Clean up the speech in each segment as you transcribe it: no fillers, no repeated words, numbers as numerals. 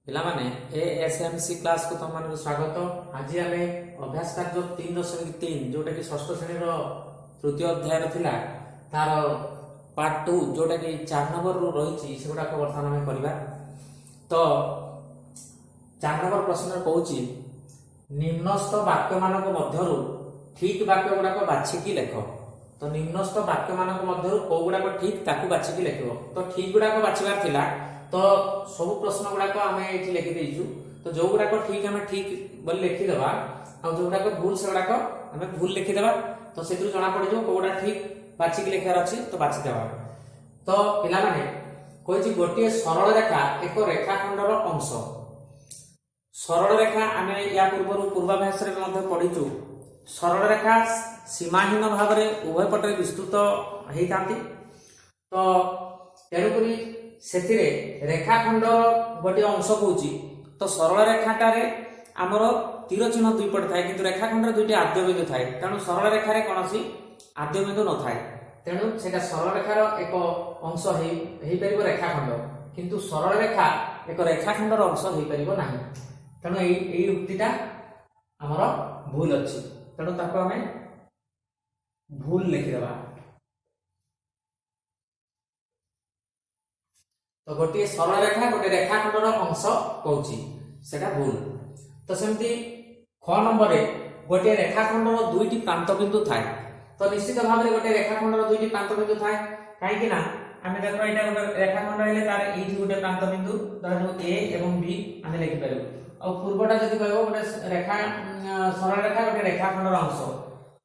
पिलामाने एएसएमसी class को तुम मान स्वागत। आज आम अभ्यास कार्य 3.3 जोटा कि षष्ठ श्रेणी तृतीय अध्याय थिला तार पार्ट 2 जोटा कि 4 नंबर रही से गुड़ाक बर्तमान आम करवा। तो 4 नंबर प्रश्न कहूँ निम्नस्थ वाक्य मानक मध्यरु ठीक वाक्य गुड़ाक बाछिकी लेख। तो निम्नस्थ वाक्य मानक मध्यरु को गुड़ाक ठीक ताकू बाछिकी लेख। तो ठीक गुड़ाक बाछिबार थिला तो सब प्रश्न गुड़ाक आम ये लिखि देचु। तो जो गुड़ाक ठीक आम ठीक बोली लिखिदेवा आ जो गुड़ाक भूल से गुड़ाक आम भूल लिखिदेवा। तो से जना पड़ जाए कौटा ठीक बाछिकी लिखार अच्छी तो बाछिदेवा। तो पिलाने कही गोटे सरल रेखा एक रेखाखंडर अंश। सरल रेखा आम या पूर्व पूर्वाभ्यास पढ़ीचु। सरल रेखा सीमाहीन भाव में उभय पटे विस्तृत होता। तो तेणुक से रेखाखंड गोटे अंश कौच। तो सरल रेखाटार आमर तीर चिन्ह दुई पटे थाए कि रेखाखंड दुईटी आद्य बिंदु थाए। तेणु सरल रेखार कौन आद्य बिंदु न थाए। तेणु से सरल रेखार एक अंश हो पार रेखाखंड किंतु सरल रेखा एक रेखाखंडर अंश हो पार ना। तेणु यही उक्तिटा आमर भूल अच्छी। तेणु ताको आम भूल लिखिदेवा। तो गोटे सरल रेखा गोटे रेखाखंडर अंश कौच से भूल। तो सेमती ख नंबर गोटे रेखाखंडर दुईटी प्रांत बिंदु थाए। तो निश्चित भाव में गोटे रेखाखंडर दुईटी प्रांत बिंदु थाए कहीं आम देख यहाँ गोटे रेखाखंड है तार ये गोटे प्रांत बिंदु धर ए एवं बी आम लिखिपर। आ पूर्वटा जब कह गोटे रेखा सरल रेखा गोटे रेखाखंडर अंश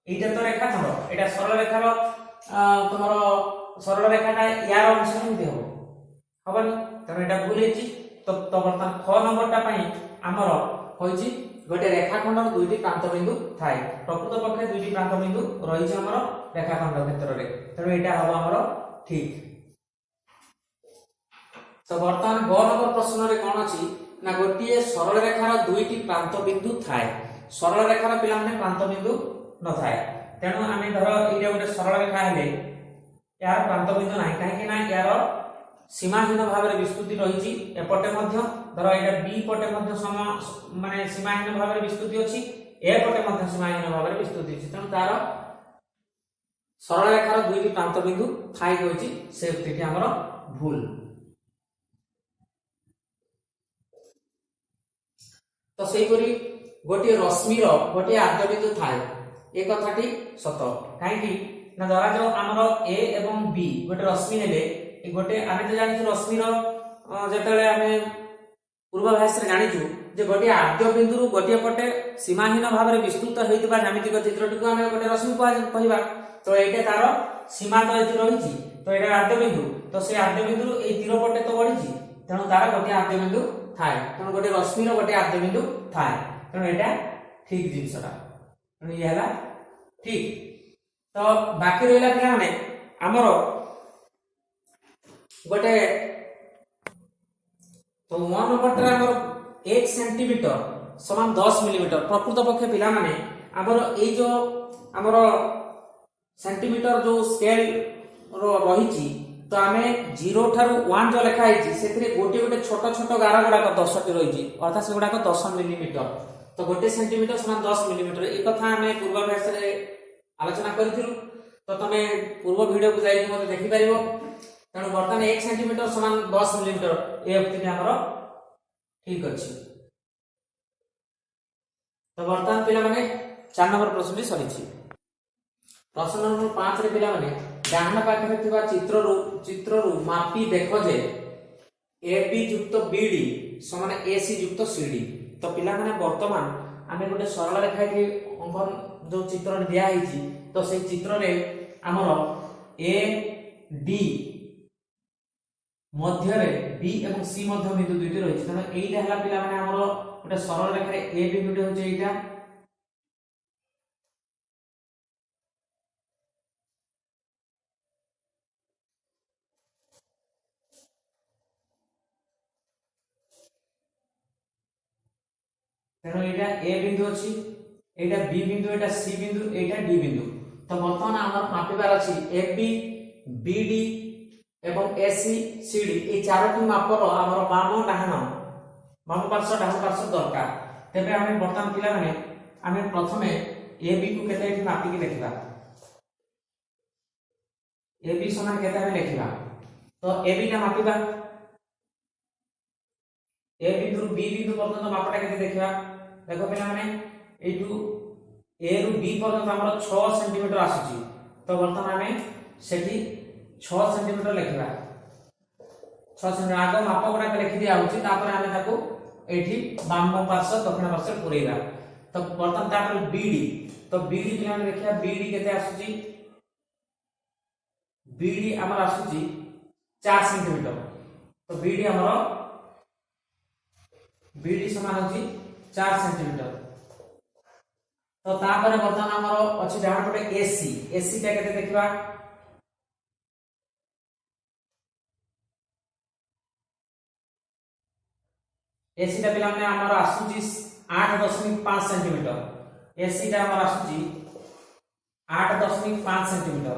ये तो रेखाखंड यहाँ सरल रेखार तुम सरल रेखाटा यार अंश केमती हम हबनी। तेणु यहाँ भूल होती। तो बर्तमान ख नंबरटा आमर कही गोटे रेखाखंडर दुईटी प्रांत बिंदु थाए। प्रकृत पक्षे दुईटी प्रांत बिंदु रही आमर रेखाखंड क्षेत्र में। तेणु यहाँ हम आमर ठीक। तो बर्तमान ग नंबर प्रश्न में कौन अच्छी ना गोटे सरल रेखार दुईटी प्रांत बिंदु थाए। सरल रेखार पिला प्रांत बिंदु न थाए। तेणु आम धर ये गोटे सरल रेखा है यार प्रांत बिंदु ना कहीं यार सीमाहीन भाव में विस्तृति रही। एपटे धर यहाँ बी पटे माने सीमाहीन भाव में विस्तृति अच्छी एपटे सीमाहीन भाव में विस्तृति अच्छी। तेणु तार सरल रेखार दुईटी प्रांत बिंदु थाई कही से उक्ति आमर भूल। तो सेहीपरि गोटे रश्मिर गोटे आद्य बिंदु थाए ए कथाटी सत कहीं ना धरा जाओ आमर ए एवं बी गोटे रश्मि ने गोटे आम तो जानी रश्मिर जिते आम पूर्वाभ्यास जाचु जे गोटे आद्य बिंदु गोटे पटे सीमाहीन भाव में विस्तृत होता ज्यामितिक चित्रटी आम गोटे रश्मि कह। तो ये तार सीमा तो ये रही। तो ये आद्य बिंदु तो से आद्य बिंदु ये तीर पटे तो बढ़ी। तेणु तार गोटे आद्य बिंदु थाए। तेणु गोटे रश्मिर गोटे आद्य बिंदु थाए। तेणु यहाँ ठीक जिनसटा तेणु ये ठीक। तो बाकी रहा पे आमर गोटे तो 1 नंबर आमर 1 सेंटीमीटर समान 10 मिलीमीटर। प्रकृत पक्षे पिला माने आमर ये जो आमर सेंटीमीटर जो स्केल रही। तो आम 0 ठारू 1 जो लिखाई से गोटे गोटे छोट छोट गार गुड़ाक 10 टी रही अर्थात से गुड़ाक 10 मिलीमीटर। तो गोटे सेंटीमीटर समान 10 मिलीमीटर एक कथा आम पूर्वाभ्यास आलोचना करूँ। तो तुम पूर्व वीडियो को जाइए मत देखिपर। तेणु बर्तमान 1 सेंटीमीटर समान 10 मिलीमीटर ये उक्ति आमर ठीक अच्छी। तो बर्तमान पिला माने 4 नंबर प्रश्न सरी। प्रश्न नंबर 5 रे पिला माने डाहाण पाखरे थिबा चित्ररु मापी देखो जे AB युक्त BD समान AC युक्त CD। तो पिला माने वर्तमान आमे गोटे सरल रेखा के अंकन जो चित्र दिया है तो से चित्र रे आमर AD मध्य बी एवं सी मध्य बिंदु दुईटी रही। तेना यहीटा है पिला माने आमर गोटे सरल रेखा ए बिंदुटे होचे एटा। तेणु एटा ए बिंदु अच्छी एटा बी बिंदु एटा सी बिंदु एटा डी बिंदु। तो बर्तमान आमर मापिबार अच्छी ए बी बी डी एवं एसी सीडी ये चारोटी मापर आमर बाम डाहाण बाम पार्श्व डाहाण पार्श्व दरकार तेबे आमे वर्तमान पिला माने आमे प्रथमे AB को केते एठी मापी के देखिबा AB समान केते आमे लिखिबा तो AB का मापिबा A बिंदु B बिंदु पर्यंत मापटा केते देखिबा देखो पिला माने एठू A रु B पर्यंत हमर 6 सेंटीमीटर आसुची तो वर्तमान आमे सेठी 6 सेंटीमीटर लिखिबा 6 सेंटीमीटर आगो माप गुडा के लिखि दिया होची तापर आमे ताको एठी बाम पार्श्व दक्षिण पार्श्व पुरेगा तो वर्तमान तापर BD तो BD पिला माने देखिया BD केते आसुची BD हमर आसुची 4 सेंटीमीटर तो BD हमर BD समान होची 4 सेंटीमीटर तो तापर वर्तमान हमर अछि डाहाण पटे AC ता केते देखिबा AC ता पिला माने हमर आसुची 8.5 सेंटीमीटर AC ता हमर आसुची 8.5 सेंटीमीटर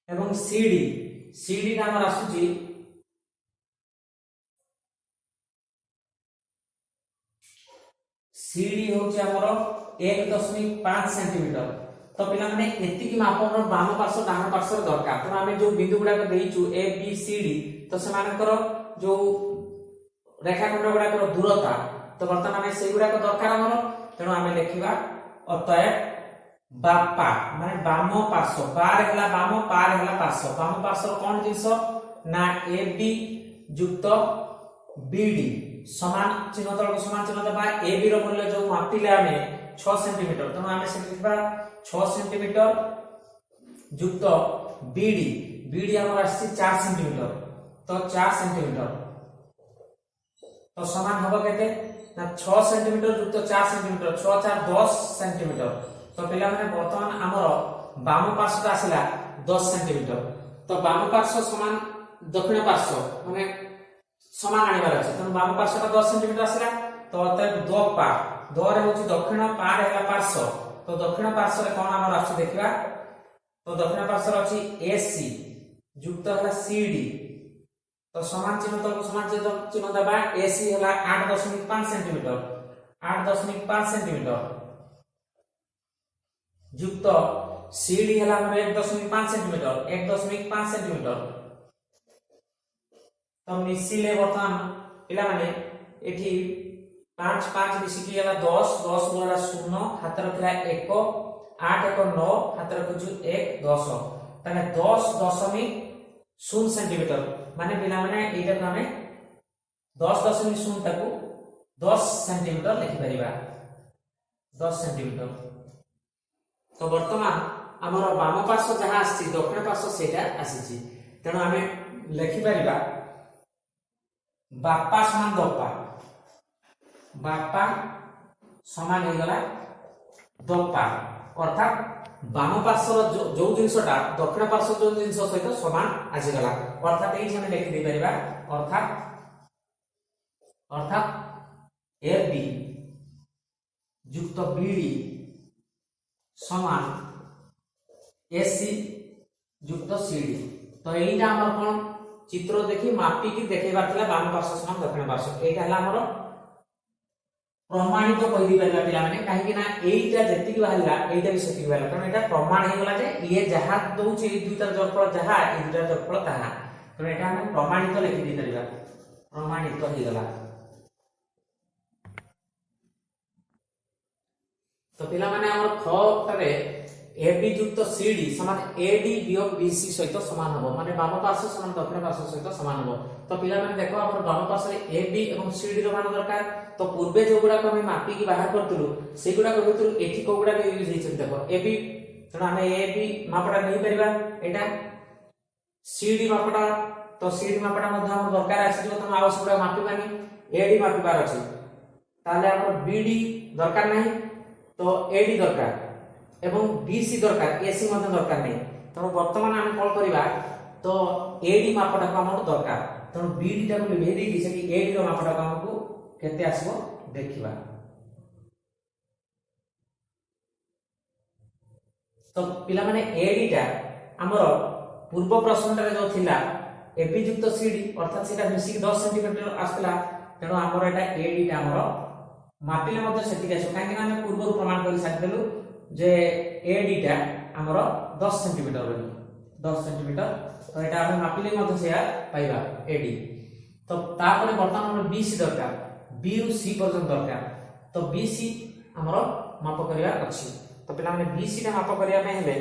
एवं CD ता हमर आसुची CD होची हमर 1.5 सेंटीमीटर तो पिला माने एति की माप हमर बाम पार्श्व डाहाण पार्श्व दरकार तो आमे जो बिंदु गुडा के देइचू A B C D तो समानकर जो रेखाखंड गुडा कर दूरता तो वर्तमान आमे सेई गुडा को दरकार हमर तेनो आमे लिखिबा अतएव बापा माने बाम पार्श्व बार हला बाम पार हला पार्श्व कोन जिंस ना AB युक्त BD समान चिन्ह तल को समान चिन्ह दबा AB रो मूल्य जो मापिले आमे 6 सेंटीमीटर तो आमे से लिखबा 6 सेंटीमीटर युक्त BD हमर आसी 4 सेंटीमीटर तो 4 सेंटीमीटर तो समान हबो केते ना 6 सेंटीमीटर युक्त 4 सेंटीमीटर 6 4 10 सेंटीमीटर तो पिला माने वर्तमान हमर बाम पार्श्व आसिला 10 सेंटीमीटर तो बाम पार्श्व समान दक्षिण पार्श्व माने समान आनिबार अछि त बाम पार्श्व का 10 सेंटीमीटर आसिला तो अतएव 2 पार 2 रे होची दक्षिण पार हैला पार्श्व तो दक्षिण पार्श्व रे कोन हमर आछि देखिबा तो दक्षिण पार्श्व रे अछि AC युक्त हैला CD तो समान चिन्ह तो समान चिन्ह दबा AC हैला 8.5 सेंटीमीटर 8.5 सेंटीमीटर युक्त CD हैला हमर 1.5 सेंटीमीटर 1.5 सेंटीमीटर तो मिसिले वर्तमान पिला माने एठी 5 5 मिसिकी हला 10 10 गुणा 0 हाथ रखला 1 8 1 9 हाथ रखुछु 1 10 तने 10.0 सेंटीमीटर माने पिला माने एटा माने 10.0 ताकू 10 सेंटीमीटर लिखि परिबा 10 सेंटीमीटर तो वर्तमान हमर बाम पार्श्व जहा आसी दक्षिण पार्श्व सेटा आसीची तेनो हमें लिखि परिबा बापा समान बापा समान हो गला दपा अर्थात बाम पार्श्व जो जिनसटा दक्षिण पार्श्व जो जिनस सहित समान आसी गला अर्थात एई हम लिखि दे परिबा अर्थात AB युक्त BD समान AC युक्त CD तो एइटा हमर कोन चित्र देखि मापी की देखेबार थिला बाम पार्श्व समान दक्षिण पार्श्व एटा हला हमर प्रमाणित कहि दी परिबा पिला माने काहे कि ना एइटा जेति की बाहला एइटा भी सेति बाहला कारण एटा प्रमाण हे गला जे ये जहा दोउची ए दुइटा जोगफल जहा ए दुइटा जोगफल ताहा तो एटा हम प्रमाणित लिखि दी परिबा प्रमाणित हे गला तो पिला माने हमर ख तरे AB युक्त CD समान AD वियोग BC सहित समान हबो माने बाम पार्श्व समान दक्षिण पार्श्व सहित समान हबो तो पिला माने देखो हमर बाम पार्श्व रे AB एवं CD रो मान दरकार तो पूर्वे जो गुडा को हम मापी की बाहर करतलु से गुडा को होतलु एठी को गुडा के यूज हेछ देखो AB तण हम AB मापटा नै परिबा एटा CD मापटा तो CD मापटा मध्ये हम दरकार आसी जो हम आवश्यक गुडा मापी बानी AD मापीबार अछि ताले हमर BD दरकार नै तो AD दरकार एवं BC दरकार AC मध्ये दरकार नै तो वर्तमान हम कॉल करिबा तो AD मापटा को हमर दरकार तो BD टा को लिखि देई कि AD रो मापटा को हमको केते आसीबो देखिबा तो पिला माने AD टा हमर पूर्व प्रश्न रे जो थिला AB युक्त CD अर्थात सेटा मिसी 10 सेंटीमीटर आसला तेणु आमर एटा एडी टा आमर मापिले मध्य सेटिक आसो काहे कि हम पूर्व प्रमाण कर साथिलु जे एडी टा आमर 10 सेंटीमीटर बोली 10 सेंटीमीटर तो एटा हम मापिले मध्य से पाइबा एडी तो तापर वर्तमान हमर बीसी दरकार बी रु सी पर्यंत दरकार तो बीसी हमर माप करिया अछि तो पिला माने बीसी टा माप करिया पे हेले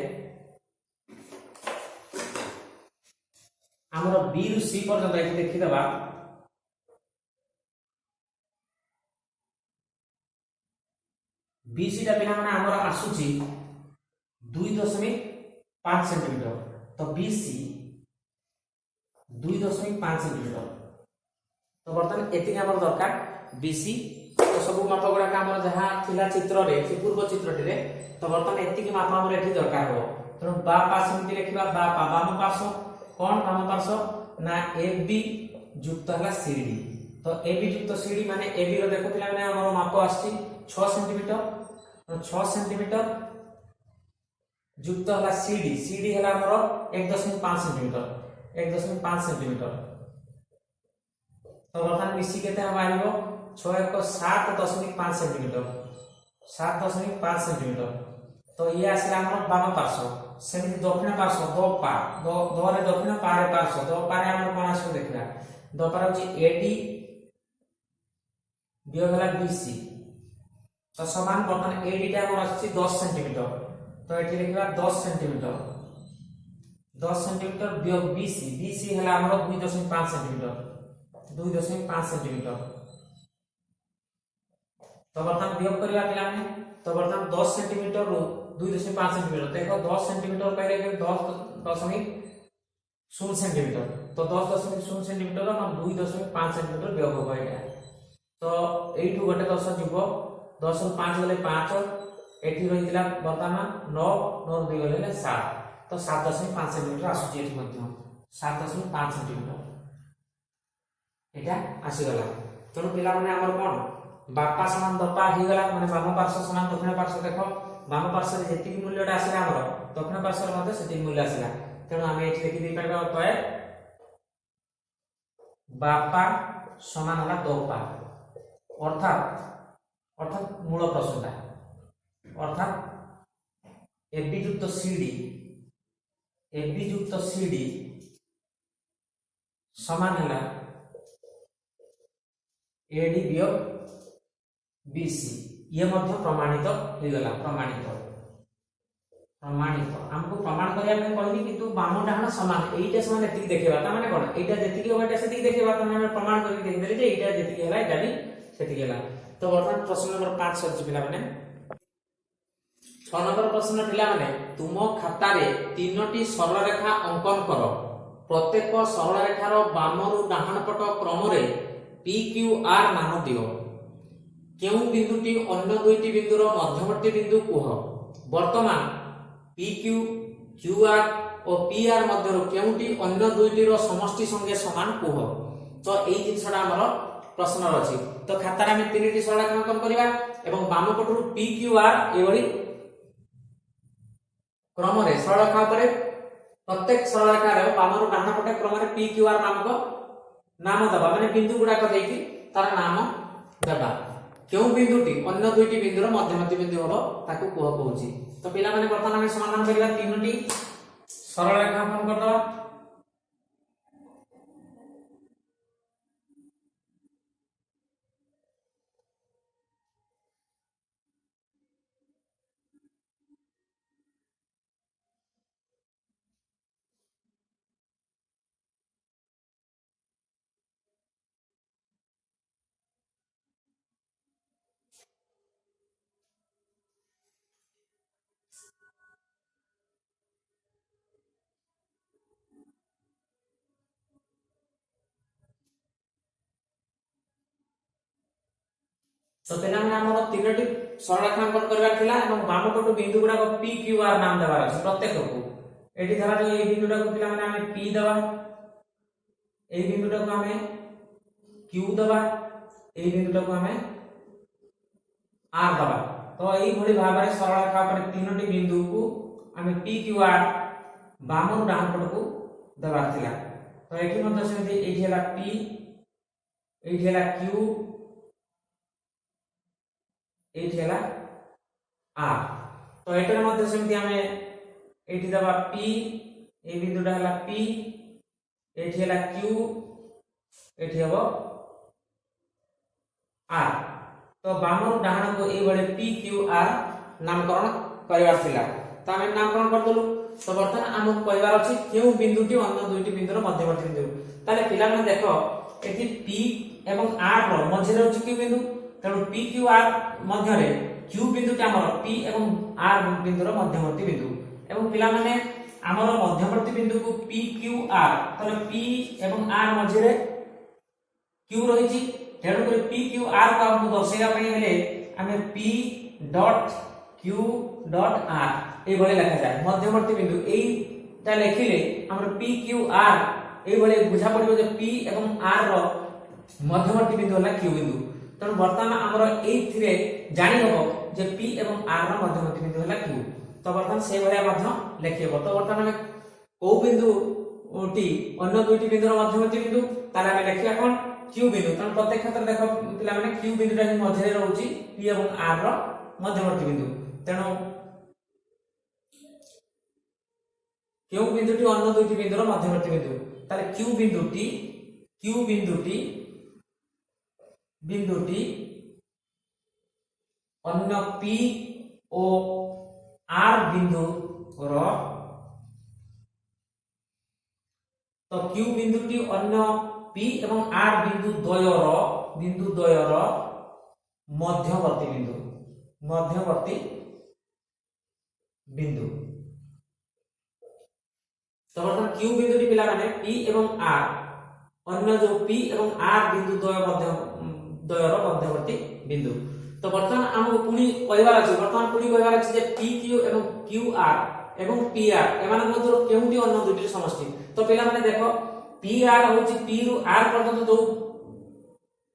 हमर बी रु सी पर्यंत एठी देखि दबा बीसी टा पिला माने हमर आसुची 2.5 सेंटीमीटर तो बीसी 2.5 सेंटीमीटर तो बर्तमान एति हमर दरकार बीसी तो सब माप गुडा हमर जहा थिला चित्र रे से पूर्व चित्रटी रे तो बर्तमान एति की माप हमर एठी दरकार हो तो बा पास एमति लिखिबा बा बाम पार्श्व कोन बाम पार्श्व ना एबी युक्त हला सीडी तो एबी युक्त सीडी माने एबी रो देखो पिला माने हमर माप आछि 6 सेंटीमीटर तो 6 सेंटीमीटर युक्त हला सीडी सीडी हला हमर 1.5 सेंटीमीटर 1.5 सेंटीमीटर तो बर्तमान मिसी केते हम आइबो 6 1 7.5 सेंटीमीटर 7.5 सेंटीमीटर तो ये आसला हमर बाम पार्श्व सेमि दक्षिण पार्श्व दो पा दो रे दक्षिण पा रे पार्श्व दो पा रे हमर कोन आसो देखला दो पा होची एडी वियोग हला बीसी तो समान बर्तमान एडी टा हमर आछि 10 सेंटीमीटर तो एठी लिखबा 10 सेंटीमीटर 10 सेंटीमीटर वियोग बीसी बीसी हला हमर 2.5 सेंटीमीटर 2.5 सेंटीमीटर तो बर्तमान वियोग करिया पिला ने तो बर्तमान 10 सेंटीमीटर रो 2.5 सेंटीमीटर देखो 10 सेंटीमीटर कहले कि 10.0 सेंटीमीटर तो 10.0 सेंटीमीटर और 2.5 सेंटीमीटर वियोग हो गया तो एठू गोटे 10 जीवो 10 रो 5 गले 5 एठी रहितला बर्तमान 9 9 2 गले 7 तो 7.5 सेंटीमीटर आसुची एठी मध्य 7.5 सेंटीमीटर एटा आसी गला तेणु पिला माने हमर कोन बापा समान दपा ही गला माने बाम पार्श्व समान दक्षिण पार्श्व देखो बाम पार्श्व रे जेति मूल्यटा आसीला हमर दक्षिण पार्श्व रे मध्ये सेति मूल्य आसीला तेणु हम एठी देखि दे पाबा तो बापा समान हला दपा अर्थात मूल प्रश्नटा अर्थात एबी युक्त सीडी समान हला एडी वियोग बीसी ये मध्य प्रमाणित हो गला प्रमाणित हमको प्रमाण करिया में कहली किंतु बाम डाहण समान एटा समान एति देखेबा त माने कोन एटा जेति होबाटा सेति देखेबा त माने प्रमाण करि देख देले जे एटा जेति होला एटा भी सेति गेला तो वर्तमान प्रश्न नंबर 5 सरज पिला माने 6 नंबर प्रश्न पिला माने तुम खाता रे तीनोटी सरल रेखा अंकन करो प्रत्येक सरल रेखार बाम रु डाहण पट क्रम रे पी क्यू आर नाम दियो केउ बिंदुटी अन्य दुईटी बिंदुर मध्यवर्ती बिंदु कुह वर्तमान पी क्यू क्यू आर और पी आर मध्यरो केउटी अन्य दुईटीर समष्टि संगे समान कुह तो एई जिंसडा हमर प्रश्न अछि तो खाता रे हम तीनटी सरल रेखा अंकन करिबा एवं बाम पटरु पी क्यू आर एवरी क्रम रे सरल रेखा परे प्रत्येक सरल रेखा रे बाम रु डाहण पटे क्रम रे पी क्यू आर नामक नाम दबा माने बिंदु गुडा को देकी तार नाम दबा केउ बिंदुटी अन्य दुईटी बिंदुर मध्यवर्ती बिंदु होबो ताकू कोह कहूची तो पिला माने वर्तमान हम समाधान करिबा तीनोटी सरल रेखा अंकन करदबा तो पिला माने हमर तीनोटी सरल रेखा अंकन करबा थिला एवं बाम पटु बिंदु गुडा को पी क्यू आर नाम देबार अछि प्रत्येक को एठी धरा जो ए बिंदुटा को पिला माने हमें पी दबा ए बिंदुटा को हमें क्यू दबा ए बिंदुटा को हमें आर दबा तो एई भली भाबरे सरल रेखा पर तीनोटी बिंदु को हमें पी क्यू आर बाम रु डाहण पट को दबार थिला तो एठी मध्ये सेमि एठी हला पी एठी हला क्यू एठी हला आर तो एटर मध्ये सेमति हमें एठी दबा पी ए बिंदुटा हला पी एठी हला क्यू एठी हबो आर तो बामर डाहाण को ए बळे पी क्यू आर नामकरण करबार थिला तो हमें नामकरण कर दलु तो बर्तमान हम कहबार अछि केउ बिंदुटी अन्य दुईटी बिंदुर मध्यवर्ती बिंदु ताले पिला माने देखो एठी पी एवं आर रो मध्य रे अछि क्यू बिंदु तेणु पी क्यू आर मध्य रे क्यू बिंदुटी हमर पी एवं आर बिंदुर मध्यवर्ती बिंदु एवं पिला माने हमर मध्यवर्ती बिंदु को पी क्यू आर ताले पी एवं आर मध्य रे क्यू रहिछि तेणु कर पी क्यू आर को हम दर्शाइबा पई हेले हमें P dot Q dot R ए भले लिखा जाय मध्यवर्ती बिंदु एटा लिखिले हमर पी क्यू आर ए भले बुझा पड़िबो जे पी एवं आर रो मध्यवर्ती बिंदु होला क्यू बिंदु तेणु वर्तमान हमर एथिरे जानि हबो जे पी एवं आर रो मध्यवर्ती बिंदु होला क्यू तो वर्तमान से भले मध्य लिखिबो तो वर्तमान को बिंदु ओटी अन्य दुईटी बिंदुर मध्यवर्ती बिंदु ताले हम लिखिया कोन क्यू बिंदु तेणु प्रत्येक क्षेत्र देखो पिला माने क्यू बिंदुटा ही मध्य रे रहउची पी एवं आर रो मध्यवर्ती बिंदु तेणु क्यू बिंदुटी अन्य दुईटी बिंदुर मध्यवर्ती बिंदु ताले क्यू बिंदुटी अन्य पी ओ आर बिंदु रो तो क्यू बिंदुटी अन्य पी एवं आर बिंदु द्वयर मध्यवर्ती बिंदु तो बर्तमान क्यू बिंदुटी पिला माने पी एवं आर अन्य जो पी एवं आर बिंदु द्वयर मध्यवर्ती बिंदु तो बर्तमान हमको पुनी कहबार अछि बर्तमान पुनी कहबार अछि जे पी क्यू एवं क्यू आर एवं पी आर एमान मध्य केउटी अन्य दुईटी समष्टि तो पिला माने देखो पी आर होची पी रु आर पर्यंत जो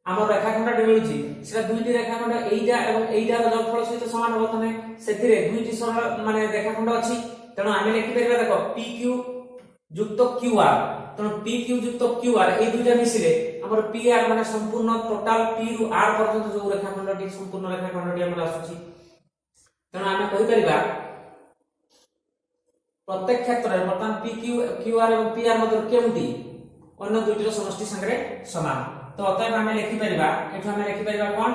हमर रेखाखंडटी मिलुची सेटा दुईटी रेखाखंड एइटा एवं एइटार जोगफल सहित समान होबो तने सेथिरे दुईटी सरल माने रेखाखंड अछि तेणु आमे लिखि परिबा देखो पी क्यू युक्त क्यू आर तेणु पी क्यू युक्त क्यू आर ए दुईटा मिसिले हमर पी आर माने संपूर्ण टोटल पी रु आर पर्यंत जो रेखाखंडटी संपूर्ण रेखाखंडटी हमर आसुची तेणु आमे कहि परिबा प्रत्येक क्षेत्र रे बर्तमान पी क्यू आर एवं पी आर मध्य केउटी अन्य दुईटीर समष्टि संगे समान तो अतएव हमें लिखि परिबा एठो हमें लिखि परिबा कोन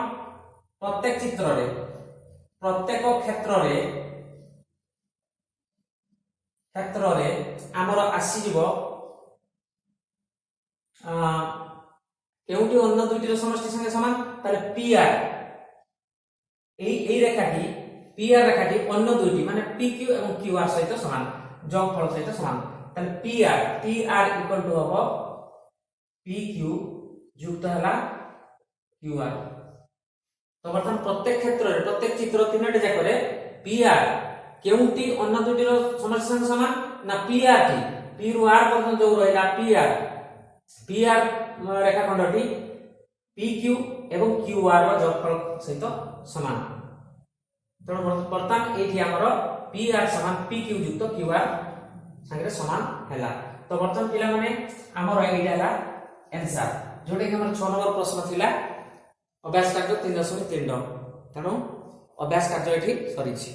प्रत्येक चित्र रे प्रत्येक क्षेत्र रे हमर आसी जीवो केउटी अन्य दुईटीर समष्टि संगे समान ताले पी आर एई रेखाटी पी आर रेखाटी अन्य दुईटी माने पी क्यू एवं क्यू आर सहित समान जोगफल सहित समान ताले पी आर इक्वल टू हबो पी क्यू युक्त हला क्यू आर तो बर्तमान प्रत्येक क्षेत्र रे प्रत्येक चित्र तीनटे जाकरे पी आर केउटी अन्य दुईटीर समष्टि संगे समान ना पी आर टी पी रु आर पर्यंत जो रहला पी आर रेखाखंडटी पी क्यू एवं क्यू आर रो जोगफल सहित समान तो बर्तमान एठी हमर पी आर समान पी क्यू युक्त क्यू आर संगे समान हैला तो बर्तमान पिला माने हमर एइटा हला आंसर जोटे कि हमर 6 नंबर प्रश्न थिला अभ्यास कार्य 3.3 तेणु अभ्यास कार्य एठी सरीछि।